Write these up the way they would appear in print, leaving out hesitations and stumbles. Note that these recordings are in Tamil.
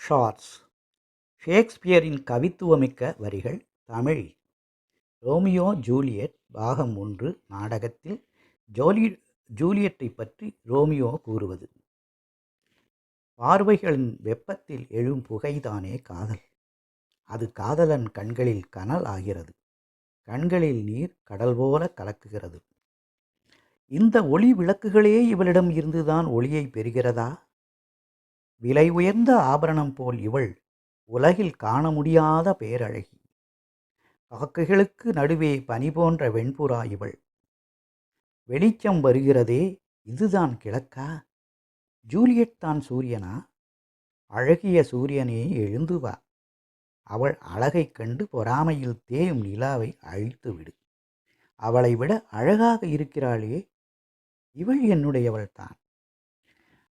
ஷார்ட்ஸ். ஷேக்ஸ்பியரின் கவித்துவமிக்க வரிகள் தமிழில். ரோமியோ ஜூலியட் பாகம் 1 நாடகத்தில் ஜூலியட்டைப் பற்றி ரோமியோ கூறுவது. பார்வைகளின் வெப்பத்தில் எழும் புகைதானே காதல். அது காதலன் கண்களில் கனல் ஆகிறது. கண்களில் நீர் கடல் போல கலக்குகிறது. இந்த ஒளி விளக்குகளே இவளிடம் இருந்துதான் ஒளியை பெறுகிறதா? விலை உயர்ந்த ஆபரணம் போல் இவள் உலகில் காண முடியாத பேரழகி. காக்கைகளுக்கு நடுவே பனி போன்ற வெண்புறா இவள். வெளிச்சம் வருகிறதே, இதுதான் கிழக்கா? ஜூலியட் தான் சூரியனா? அழகிய சூரியனே எழுந்து வா. அவள் அழகைக் கண்டு பொறாமையில் தேயும் நிலாவை அழித்துவிடு. அவளை விட அழகாக இருக்கிறாளே, இவள் என்னுடையவள்தான்.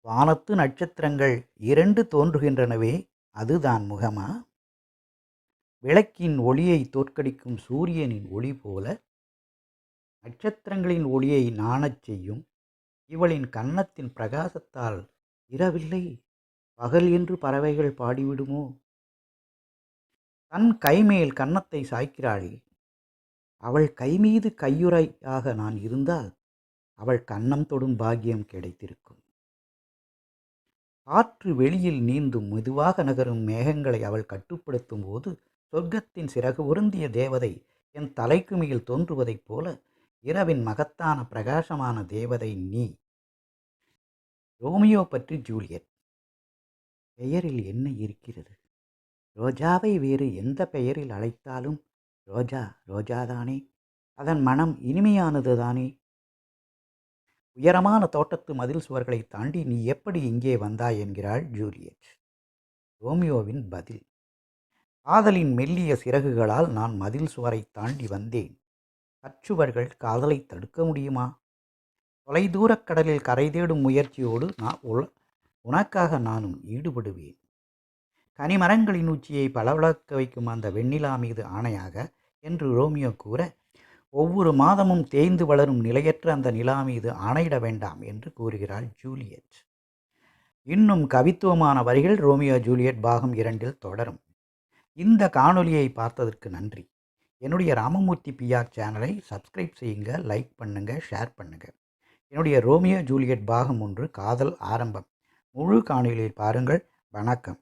வானத்து நட்சத்திரங்கள் 2 தோன்றுகின்றனவே, அதுதான் முகமா? விளக்கின் ஒளியை தோற்கடிக்கும் சூரியனின் ஒளி போல நட்சத்திரங்களின் ஒளியை நாணச் செய்யும் இவளின் கன்னத்தின் பிரகாசத்தால் இரவில்லை பகல் என்று பறவைகள் பாடிவிடுமோ? தன் கைமேல் கன்னத்தை சாய்க்கிறாளே, அவள் கைமீது கையுறையாக நான் இருந்தால் அவள் கன்னம் தொடும் பாக்கியம் கிடைத்திருக்கும். காற்று வெளியில் நீந்தும் மெதுவாக நகரும் மேகங்களை அவள் கட்டுப்படுத்தும் போது சொர்க்கத்தின் சிறகு பொருந்திய தேவதை என் தலைக்கு மேல் தோன்றுவதைப் போல இரவின் மகத்தான பிரகாசமான தேவதை நீ. ரோமியோ பற்றி ஜூலியட். பெயரில் என்ன இருக்கிறது? ரோஜாவை வேறு எந்த பெயரில் அழைத்தாலும் ரோஜா ரோஜாதானே. அதன் மனம் இனிமையானது தானே. உயரமான தோட்டத்து மதில் சுவர்களை தாண்டி நீ எப்படி இங்கே வந்தாய் என்கிறாள் ஜூலியட். ரோமியோவின் பதில்: காதலின் மெல்லிய சிறகுகளால் நான் மதில் சுவரை தாண்டி வந்தேன். கற்சுவர்கள் காதலை தடுக்க முடியுமா? தொலைதூரக் கடலில் கரை தேடும் முயற்சியோடு உனக்காக நானும் ஈடுபடுவேன். கனிமரங்களின் உச்சியை பளபளக்க வைக்கும் அந்த வெண்ணிலா மீது ஆணையாக என்று ரோமியோ கூற, ஒவ்வொரு மாதமும் தேய்ந்து வளரும் நிலையற்ற அந்த நிலா மீது ஆணையிட வேண்டாம் என்று கூறுகிறாள் ஜூலியட். இன்னும் கவித்துவமான வரிகள் ரோமியோ ஜூலியட் பாகம் 2 தொடரும். இந்த காணொலியை பார்த்ததற்கு நன்றி. என்னுடைய ராமமூர்த்தி பிஆர் சேனலை சப்ஸ்கிரைப் செய்யுங்க, லைக் பண்ணுங்க, ஷேர் பண்ணுங்க. என்னுடைய ரோமியோ ஜூலியட் பாகம் 1 காதல் ஆரம்பம் முழு காணொலியை பாருங்கள். வணக்கம்.